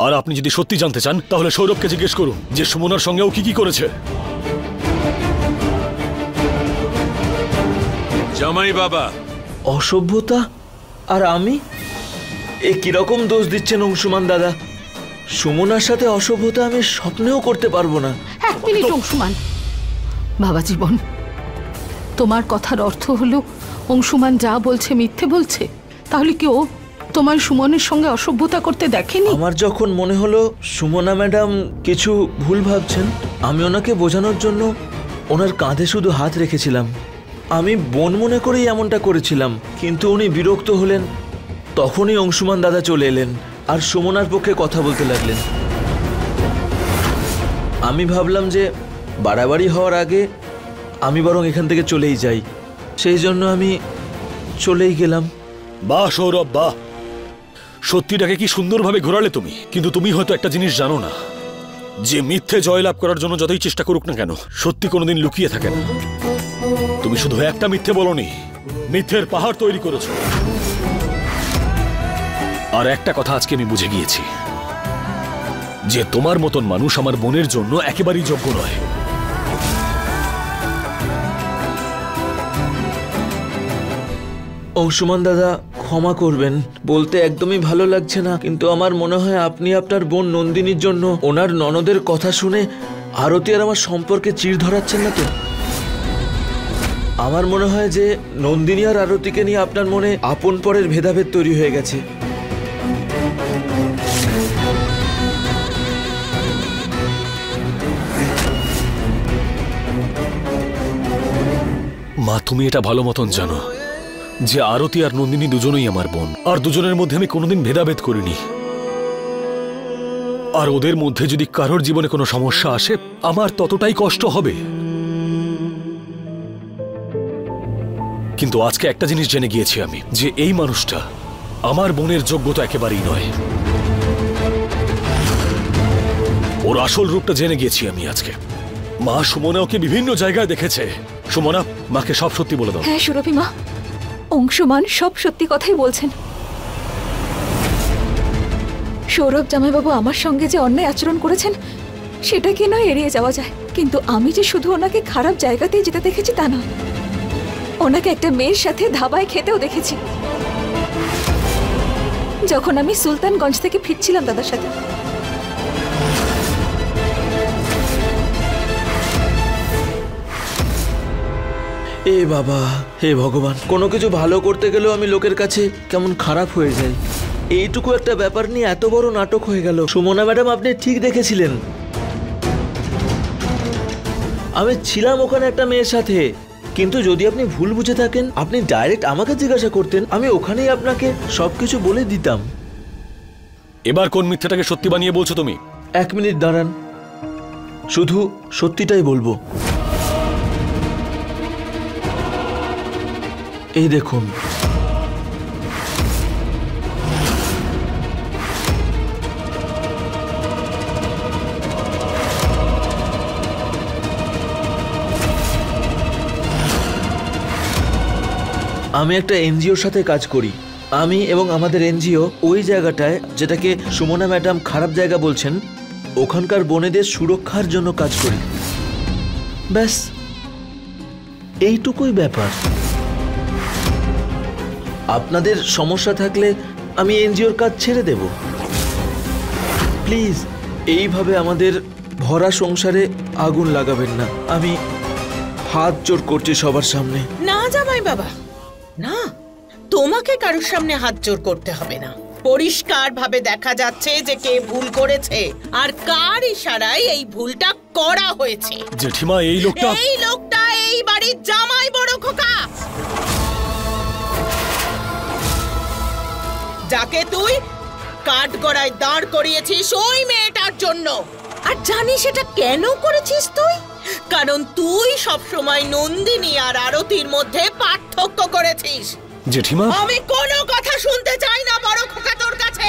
আর আপনি যদি সত্যি জানতে চান তাহলে সৌরভকে জিজ্ঞেস করুন যে সুমনার সঙ্গেও কি করেছে। জামাই বাবা, অসভ্যতা আর আমি? এ কিরকম দোষ দিচ্ছেন অংশুমান দাদা? সুমনার সাথে অসভ্যতা আমি স্বপ্নেও করতে পারবো না। এক মিনিট অংশুমান। বাবা জীবন, তোমার কথার অর্থ হলো অংশুমান যা বলছে মিথ্যে বলছে? তাহলে কি ও তোমার সুমনের সঙ্গে অসভ্যতা করতে দেখেনি? আমার যখন মনে হলো সুমনা ম্যাডাম কিছু ভুল ভাবছেন, আমি ওনাকে বোঝানোর জন্য ওনার কাঁধে শুধু হাত রেখেছিলাম। আমি বোন মনে করেই এমনটা করেছিলাম, কিন্তু উনি বিরক্ত হলেন। তখনই অংশুমান দাদা চলে এলেন আর সুমনার পক্ষে কথা বলতে লাগলেন। আমি ভাবলাম যে বাড়াবাড়ি হওয়ার আগে আমি বরং এখান থেকে চলেই যাই, সেই জন্য আমি চলেই গেলাম। বাহ সৌরভ, বাহ! সত্যিটাকে কি সুন্দরভাবে ঘোরালে তুমি। কিন্তু তুমি হয়তো একটা জিনিস জানো না, যে মিথ্যে জয়লাভ করার জন্য যতই চেষ্টা করুক না কেন, সত্যি কোনোদিন লুকিয়ে থাকে না। তুমি শুধু একটা মিথ্যে বলনি, মিথ্যের পাহাড় তৈরি করেছো। আর একটা কথা আজকে আমি বুঝে গিয়েছি, যে তোমার মতন মানুষ আমার বোনের জন্য একেবারেই যোগ্য নয়। অংশুমান দাদা, ক্ষমা করবেন, বলতে একদমই ভালো লাগছে না, কিন্তু আমার মনে হয় আপনি আপনার বোন নন্দিনীর জন্য ওনার ননদের কথা শুনে আরতি আর আমার সম্পর্কে চিড় ধরাচ্ছেন না তো? আমার মনে হয় যে নন্দিনী আর আরতিকে নিয়ে আপনার মনে আপন পরের ভেদাভেদ তৈরি হয়ে গেছে। মা, তুমি এটা ভালো মতন জানো যে আরতি আর নন্দিনী দুজনেই আমার বোন, আর দুজনের মধ্যে আমি কোনোদিন ভেদাভেদ করিনি। আর ওদের মধ্যে যদি কারোর জীবনে কোনো সমস্যা আসে, আমার ততটাই কষ্ট হবে। কিন্তু আজকে একটা জিনিস জেনে গিয়েছি আমি, যে এই মানুষটা আমার বোনের যোগ্যতা একেবারেই নয়। ওর আসল রূপটা জেনে গিয়েছি আমি আজকে। মা, সুমনা ওকে বিভিন্ন জায়গায় দেখেছে। সুমনা, মাকে সব সত্যি বলে দাও। হ্যাঁ সুরভি মা, অংশুমান সব সত্যি কথাই বলছেন। সৌরভ জামাইবাবু আমার সঙ্গে যে অন্যায় আচরণ করেছেন সেটা কি নয় এড়িয়ে যাওয়া যায়, কিন্তু আমি যে শুধু ওনাকে খারাপ জায়গাতেই যেতে দেখেছি তা না, ওনাকে একটা মেয়ের সাথে ধাবায় খেতেও দেখেছি, যখন আমি সুলতানগঞ্জ থেকে ফিরছিলাম দাদার সাথে। এ বাবা, হে ভগবান, কোনো কিছু ভালো করতে গেলেও আমি লোকের কাছে কেমন খারাপ হয়ে যাই। এইটুকু একটা ব্যাপার নিয়ে এত বড় নাটক হয়ে গেল। সুমনা ম্যাডাম, আপনি ঠিক দেখেছিলেন, আমি ছিলাম ওখানে একটা মেয়ের সাথে। কিন্তু যদি আপনি ভুল বুঝে থাকেন, আপনি ডাইরেক্ট আমাকে জিজ্ঞাসা করতেন, আমি ওখানেই আপনাকে সবকিছু বলে দিতাম। এবার কোন মিথ্যাটাকে সত্যি বানিয়ে বলছো তুমি? এক মিনিট দাঁড়ান, শুধু সত্যিটাই বলবো। এই দেখুন, আমি একটা এনজিওর সাথে কাজ করি। আমি এবং আমাদের এনজিও ওই জায়গাটায়, যেটাকে সুমনা ম্যাডাম খারাপ জায়গা বলছেন, ওখানকার বোনেদের সুরক্ষার জন্য কাজ করি। ব্যাস, এইটুকুই ব্যাপার। আপনাদের সমস্যা থাকলে আমি এনজিওর কাজ ছেড়ে দেব। প্লিজ, এইভাবে আমাদের ভরা সংসারে আগুন লাগাবেন না। আমি হাত জোর করছি সবার সামনে। না জামাই বাবা, না, তোমাকে কারোর সামনে হাত জোর করতে হবে না। পরিষ্কার ভাবে দেখা যাচ্ছে যে কে ভুল করেছে আর কার ইশারায় এই ভুলটা করা হয়েছে। জেঠিমা, এই লোকটা এই বাড়ির জামাই বড় খোকা, যাকে তুই কাঠগড়ায় দাঁড় করিয়েছিস ওই মেয়েটার জন্য। আর জানিস এটা কেন করেছিস তুই? কারণ তুই সবসময় নন্দিনী আর আরতির মধ্যে পার্থক্য করেছিস। জেঠিমা, আমি কোনো কথা শুনতে চাই না বড় খোকা তোর কাছে।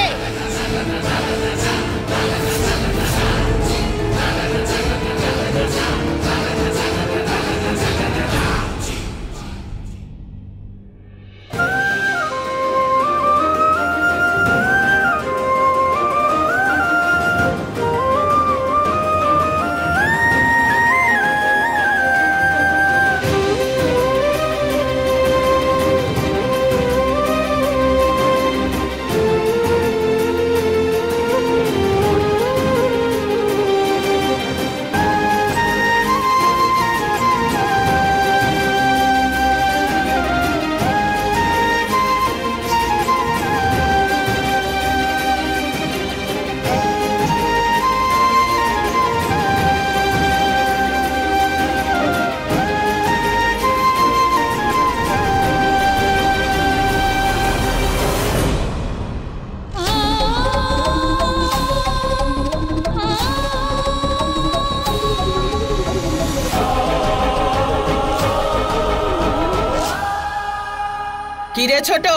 কিরে ছোট,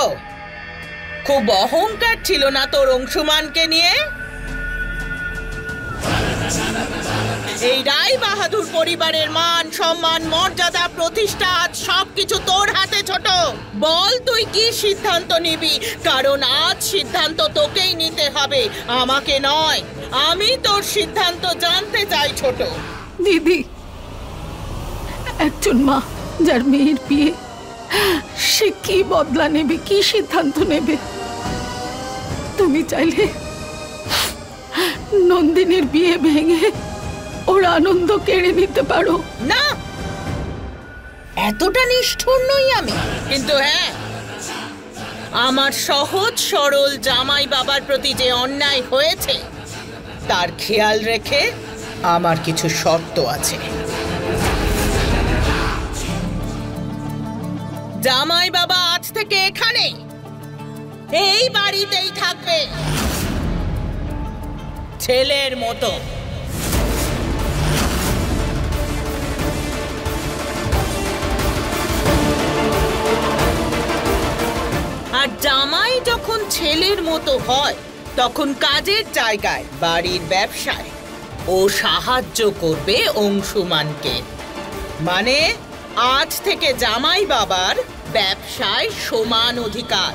খুব অহংকার ছিল না তোর অংশুমানকে নিয়ে? এই রায় বাহাদুর পরিবারের মান সম্মান মর্যাদা প্রতিষ্ঠা আজ সবকিছু তোর হাতে ছোট। বল তুই কি সিদ্ধান্ত নিবি, কারণ আজ সিদ্ধান্ত তোকেই নিতে হবে, আমাকে নয়। আমি তোর সিদ্ধান্ত জানতে চাই ছোট। দিদি, একজন মা যার মেয়ের বিয়ে, সে কি বদলা নেবে, কি সিদ্ধান্ত নেবে? তুমি চাইলে নন্দিনীর বিয়ে ভেঙে ওর আনন্দ কেড়ে নিতে পারো। না, এতটা নিষ্ঠুর নই আমি, কিন্তু হ্যাঁ, আমার সহজ সরল জামাই বাবার প্রতি যে অন্যায় হয়েছে তার খেয়াল রেখে আমার কিছু শর্ত আছে। জামাই বাবা আজ থেকে এখানে এই বাড়িতেই থাকবে ছেলের মতো। আর জামাই যখন ছেলের মতো হয় তখন কাজের জায়গায়, বাড়ির ব্যবসায় ও সাহায্য করবে অংশুমানকে। মানে আজ থেকে জামাই বাবার ব্যবসায় সমান অধিকার।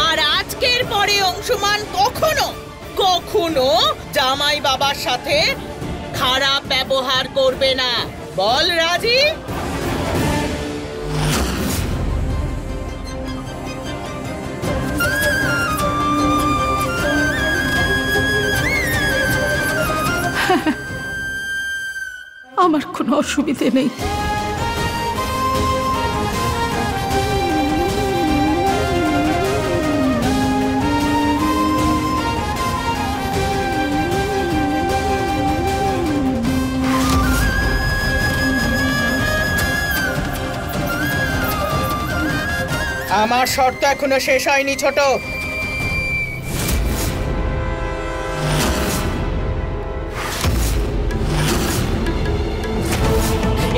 আর আজকের পরে অংশুমান কখনো কখনো জামাই বাবার সাথে খারাপ ব্যবহার করবে না। বল রাজি? আমার কোনো অসুবিধে নেই। আমার শর্ত এখনো শেষ হয়নি ছোট।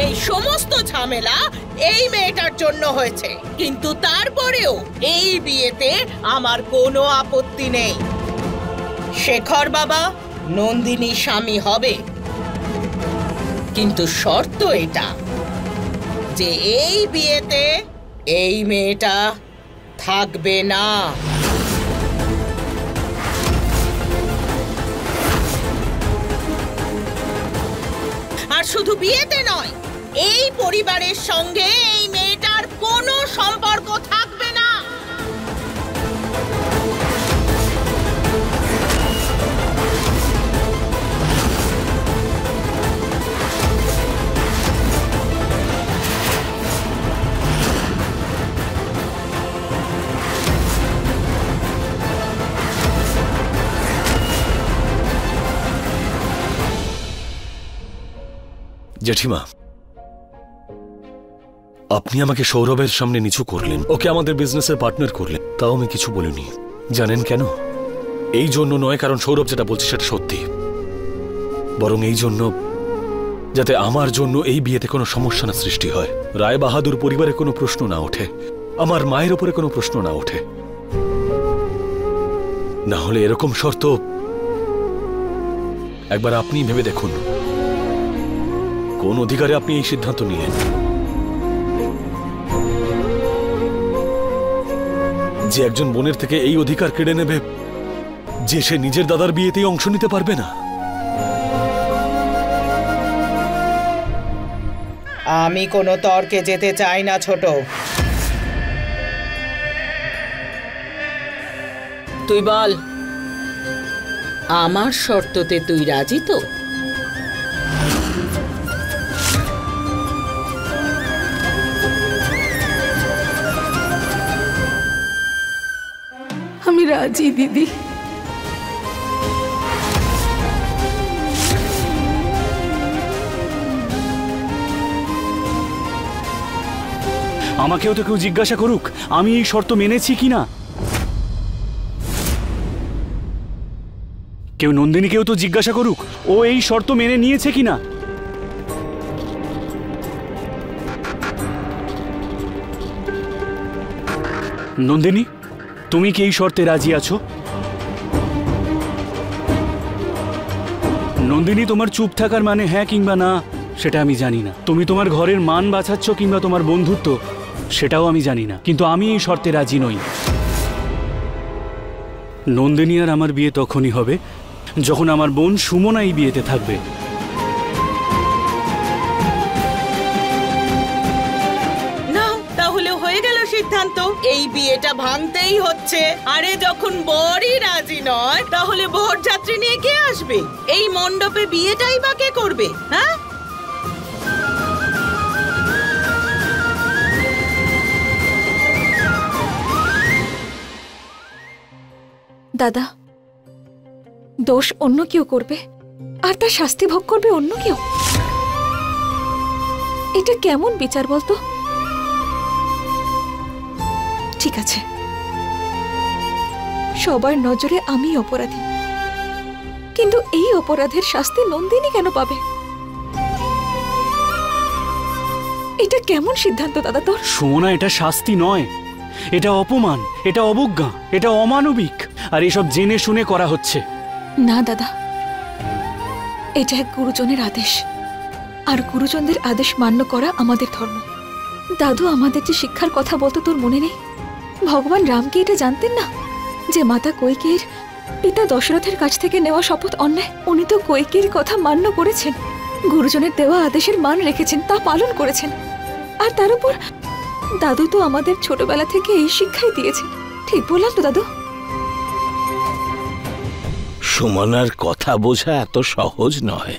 এই সমস্ত ঝামেলা এই মেয়েটার জন্য হয়েছে, কিন্তু তারপরেও এই বিয়েতে আমার কোনো আপত্তি নেই। শেখর বাবা নন্দিনী স্বামী হবে, কিন্তু শর্ত এটা যে এই বিয়েতে এই মেয়েটা থাকবে না। আর শুধু বিয়েতে নয়, এই পরিবারের সঙ্গে এই মেয়েটার কোনো সম্পর্ক থাকবে না। জেঠিমা, আপনি আমাকে সৌরভের সামনে নিচু করলেন, ওকে আমাদের বিজনেসের পার্টনার করলেন, তাও আমি কিছু বলিনি। জানেন কেন? এই জন্য নয় কারণ সৌরভ যেটা বলছে সেটা সত্যি, বরং এই জন্য যাতে আমার জন্য এই বিয়েতে কোনো সমস্যা না সৃষ্টি হয়, রায় বাহাদুর পরিবারে কোনো প্রশ্ন না ওঠে, আমার মায়ের উপরে কোনো প্রশ্ন না ওঠে। না হলে এরকম শর্ত একবার আপনি ভেবে দেখুন, কোন অধিকারে আপনি এই সিদ্ধান্ত নিলেন যে একজন বোনের থেকে এই অধিকার কেড়ে নেবে যে সে নিজের দাদার বিয়েতেই অংশ নিতে পারবে না? আমি কোনো তর্কে যেতে চাই না ছোট। তুই বল, আমার শর্ততে তুই রাজি তো? আমি রাজি দিদি। আমাকেও তো কেউ জিজ্ঞাসা করুক আমি এই শর্ত মেনেছি কিনা। কেউ নন্দিনীকেও তো জিজ্ঞাসা করুক ও এই শর্ত মেনে নিয়েছে কিনা। নন্দিনী, তুমি কি এই শর্তে রাজি আছো? নন্দিনী, তোমার চুপ থাকার মানে হ্যাঁ কিংবা না সেটা আমি জানি না। তুমি তোমার ঘরের মান বাঁচাচ্ছ কিংবা তোমার বন্ধুত্ব সেটাও আমি জানি না, কিন্তু আমি এই শর্তে রাজি নই। নন্দিনী আর আমার বিয়ে তখনই হবে যখন আমার বোন সুমনা এই বিয়েতে থাকবে। নাও তাহলে হয়ে গেল সিদ্ধান্ত, এই বিয়েটা ভাঙতেই হচ্ছে। আরে যখন বরই রাজি নয় তাহলে বরযাত্রী নিয়ে কে আসবে? এই মণ্ডপে বিয়েটাই বা কে করবে? হ্যাঁ, দাদা, দোষ অন্য কেউ করবে আর তার শাস্তি ভোগ করবে অন্য কেউ। এটা কেমন বিচার বলতো? ঠিক আছে, সবার নজরে আমি অপরাধী, কিন্তু এই অপরাধের শাস্তি নন্দিনী কেন পাবে? এটা কেমন সিদ্ধান্ত দাদা তোর? সুমনা, এটা শাস্তি নয়, এটা অপমান, এটা অবজ্ঞা, এটা অমানবিক, আর এসব জেনে শুনে করা হচ্ছে। না দাদা, এটা এক গুরুজনের আদেশ, আর গুরুজনদের আদেশ মান্য করা আমাদের ধর্ম। দাদু আমাদের যে শিক্ষার কথা বলতো তোর মনে নেই? ভগবান রামকে এটা জানতেন না যে মাতা কৈকেয়ীর পিতা দশরথের কাছ থেকে নেওয়া শপথ অন্যায়? উনি তো কৈকেয়ীর কথা মান্য করেছেন, গুরুজনের দেওয়া আদেশের মান রেখেছেন, তা পালন করেছেন। আর তার উপর দাদু তো আমাদের ছোটবেলা থেকে এই শিক্ষাই দিয়েছে। ঠিক বললাম তো দাদু? সুমনার কথা বোঝা এত সহজ নয়।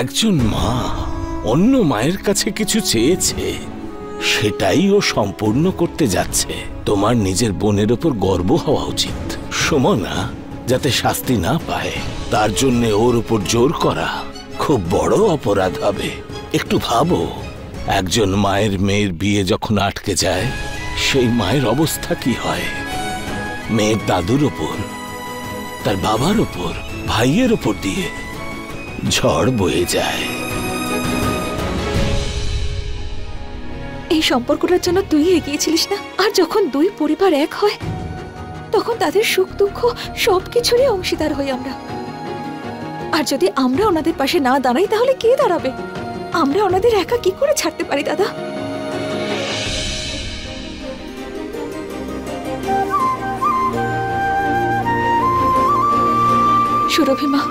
একজন মা অন্য মায়ের কাছে কিছু চেয়েছে, সেটাই ও সম্পূর্ণ করতে যাচ্ছে। তোমার নিজের বোনের ওপর গর্ব হওয়া উচিত। সুমনা যাতে শাস্তি না পায় তার জন্য ওর উপর জোর করা খুব বড় অপরাধ হবে। একটু ভাবো, একজন মায়ের মেয়ের বিয়ে যখন আটকে যায় সেই মায়ের অবস্থা কি হয়? মেয়ের দাদুর ওপর, তার বাবার ওপর, ভাইয়ের ওপর দিয়ে ঝড় বয়ে যায়। এই সম্পর্কটার জন্য তুই এগিয়েছিলিস না? আর যখন দুই পরিবার এক হয় তখন তাদের সুখ দুঃখ সবকিছুরই অংশীদার হই আমরা। আর যদি আমরা ওনাদের পাশে না দাঁড়াই তাহলে কে দাঁড়াবে? আমরা ওনাদের একা কি করে ছাড়তে পারি দাদা? সুরভি মা,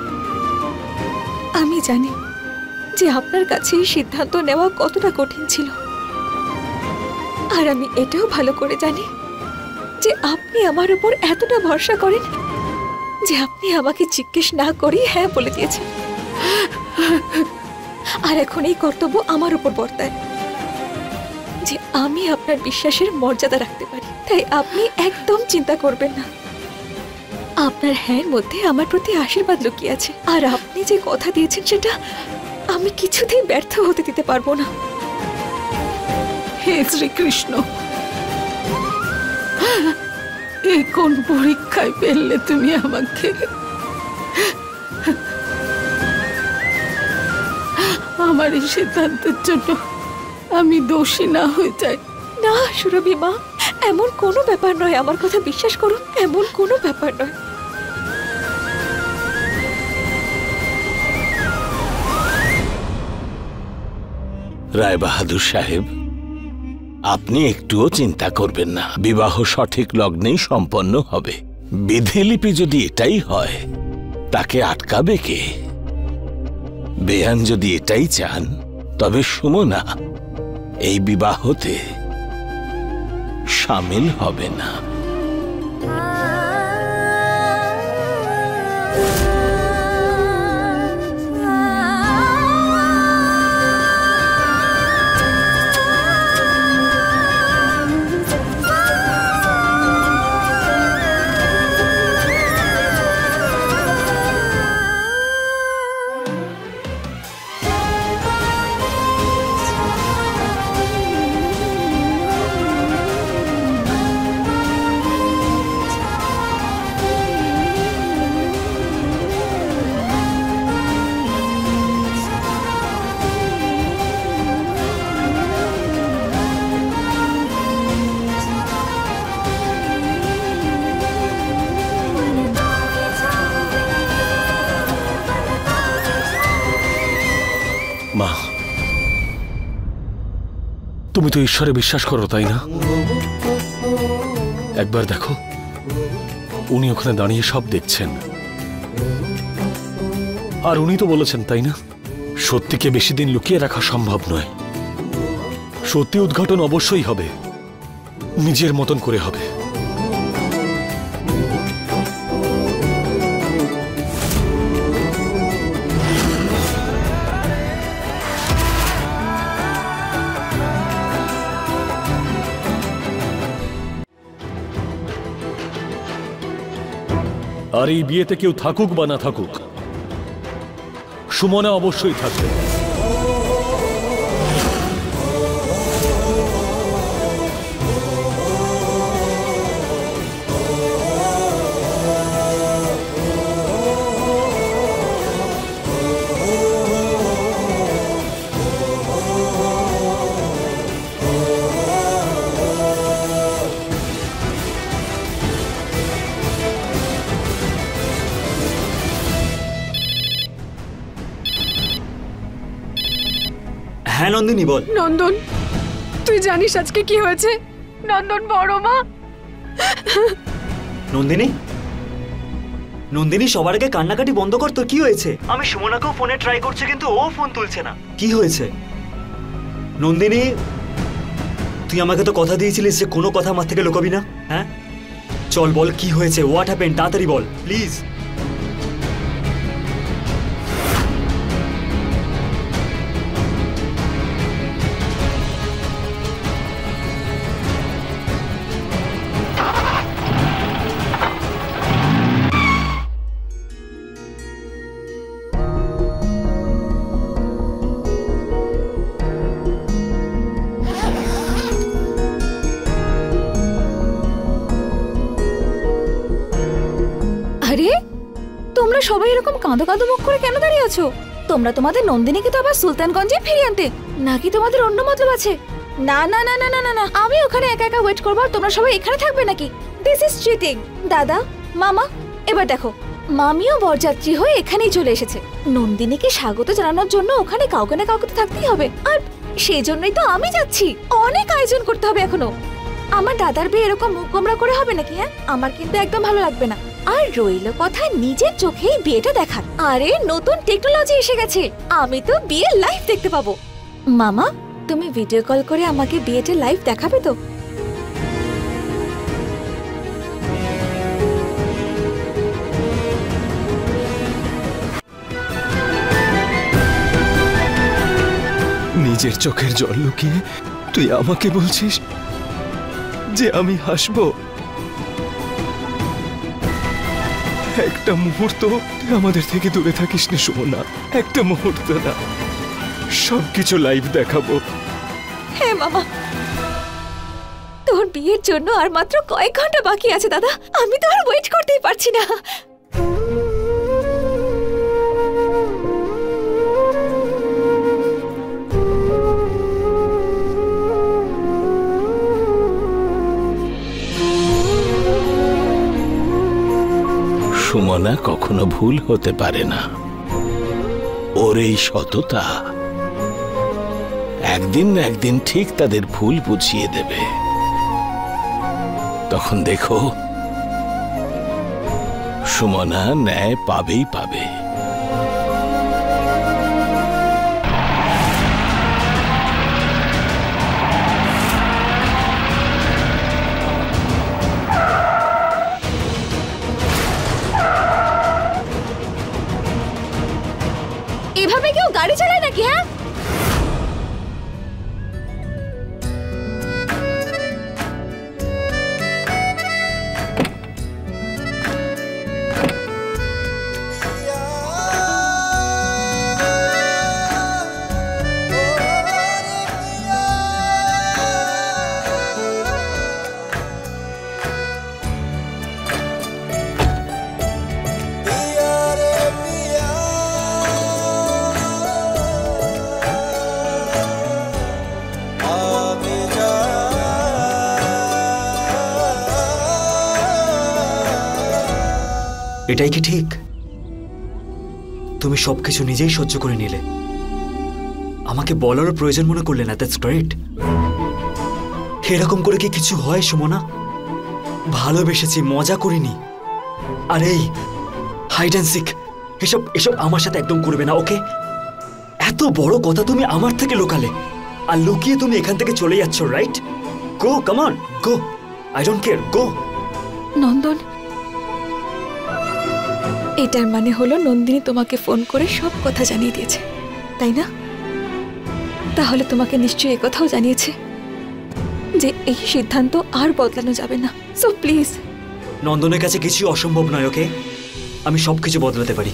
আমি জানি যে আপনার কাছে এই সিদ্ধান্ত নেওয়া কতটা কঠিন ছিল, আর আমি এটাও ভালো করে জানি যে আপনি আমার উপর এতটা ভরসা করেন যে আপনি আমাকে জিজ্ঞেস না করেই হ্যাঁ বলে দিয়েছেন। আর এখন এই কর্তব্য আমার উপর বর্তায় যে আমি আপনার বিশ্বাসের মর্যাদা রাখতে পারি। তাই আপনি একদম চিন্তা করবেন না, আপনার হ্যাঁর মধ্যে আমার প্রতি আশীর্বাদ লুকিয়ে আছে। আর আপনি যে কথা দিয়েছেন সেটা আমি কিছুতেই ব্যর্থ হতে দিতে পারবো না। হে শ্রীকৃষ্ণ, এই কোন পরীক্ষায় ফেললে তুমি আমাকে? আমার এই সিদ্ধান্তের জন্য আমি দোষী না হয়ে যাই। না সুরভি মা, এমন কোনো ব্যাপার নয়, আমার কথা বিশ্বাস করুন, এমন কোনো ব্যাপার নয়। রায় বাহাদুর সাহেব, আপনি একটুও চিন্তা করবেন না, বিবাহ সঠিক লগ্নেই সম্পন্ন হবে। বিধিলিপি যদি এটাই হয় তাকে আটকাবে কে? বেয়ান যদি এটাই চান তবে সুমনা এই বিবাহতে শামিল হবে না। তুমি তো ঈশ্বরে বিশ্বাস করো, তাই না? একবার দেখো, উনি ওখানে দাঁড়িয়ে সব দেখছেন। আর উনি তো বলেছেন, তাই না, সত্যিকে বেশি দিন লুকিয়ে রাখা সম্ভব নয়। সত্যি উদ্ঘাটন অবশ্যই হবে, নিজের মতন করে হবে। আর এই বিয়েতে কেউ থাকুক বা না থাকুক, সুমনা অবশ্যই থাকবে। হ্যাঁ নন্দিনী, বল। নন্দন, তুই জানিস আজকে কি হয়েছে? নন্দন বড় মা। নন্দিনী, নন্দিনী সবার আগে কান্নাকাটি বন্ধ কর। তোর কি হয়েছে? আমি সুমনাকেও ফোনে ট্রাই করছি কিন্তু ও ফোন তুলছে না। কি হয়েছে নন্দিনী? তুই আমাকে তো কথা দিয়েছিলিস যে কোনো কথা আমার থেকে লুকাবি না। হ্যাঁ চল বল, কি হয়েছে? What happened? তাড়াতাড়ি বল প্লিজ। আরে তোমরা সবাই এরকম কাঁদো কাঁদো মুখ করে কেন দাঁড়িয়ে আছো? তোমরা তোমাদের নন্দিনীকে তো আবার সুলতানগঞ্জে ফিরিয়ে আনতে, নাকি তোমাদের অন্য মতলব আছে? না না না না না না না, আমি ওখানে একা একা ওয়েট করবো আর তোমরা সবাই এখানে থাকবে নাকি? This is cheating. দাদা, মামা, এবার দেখো, মামিও বরযাত্রী হয়ে এখানেই চলে এসেছে। নন্দিনীকে স্বাগত জানানোর জন্য ওখানে কাউকে না কাউকে তো থাকতেই হবে, আর সেই জন্যই তো আমি যাচ্ছি। অনেক আয়োজন করতে হবে এখনো। আমার দাদার বিয়ে এরকম মুখ গোমরা করে হবে নাকি? হ্যাঁ, আমার কিন্তু একদম ভালো লাগবে না। আর রইল কথা নিজের চোখেই বিয়েটা দেখার। আরে নতুন টেকনোলজি এসে গেছে, আমি তো বিয়ে লাইভ দেখতে পাবো। মামা, তুমি ভিডিও কল করে আমাকে বিয়েটা লাইভ দেখাবে তো? নিজের চোখের জল লুকিয়ে তুই আমাকে বলছিস যে আমি হাসবো? একটা মুহূর্ত তুই আমাদের থেকে দূরে থাকিস না সুমনা, একটা মুহূর্ত না, সবকিছু লাইভ দেখাবো। হ্যাঁ মামা, তোর বিয়ের জন্য আর মাত্র কয়েক ঘন্টা বাকি আছে দাদা। আমি তো আর ওয়েট করতেই পারছি না। সুমনা কখনো ভুল হতে পারে না। ওর এই সততা একদিন না একদিন ঠিক তাদের ভুল বুঝিয়ে দেবে। তখন দেখো, সুমনা ন্যায় পাবেই পাবে। এভাবে কেউ গাড়ি চালায় নাকি? হ্যাঁ, এটাই কি ঠিক? তুমি সবকিছু নিজেই সহ্য করে নিলে, আমাকে বলারও প্রয়োজন মনে করলে না। That's great. এরকম করে কি কিছু হয় সুমনা? ভালোবেসেছি, মজা করিনি। আর এই হাইড অ্যান্ড সিক এসব এসব আমার সাথে একদম করবে না, ওকে? এত বড় কথা তুমি আমার থেকে লুকালে, আর লুকিয়ে তুমি এখান থেকে চলে যাচ্ছ, right? Go, come on, go, I don't care, go. Nandan, এটার মানে হলো নন্দিনী তোমাকে ফোন করে সব কথা জানিয়ে দিয়েছে, তাই না? তাহলে তোমাকে নিশ্চয়ই একথাও জানিয়েছে যে এই সিদ্ধান্ত আর বদলানো যাবে না। So please. নন্দনের কাছে কিছুই অসম্ভব নয়, ওকে? আমি সবকিছু বদলাতে পারি।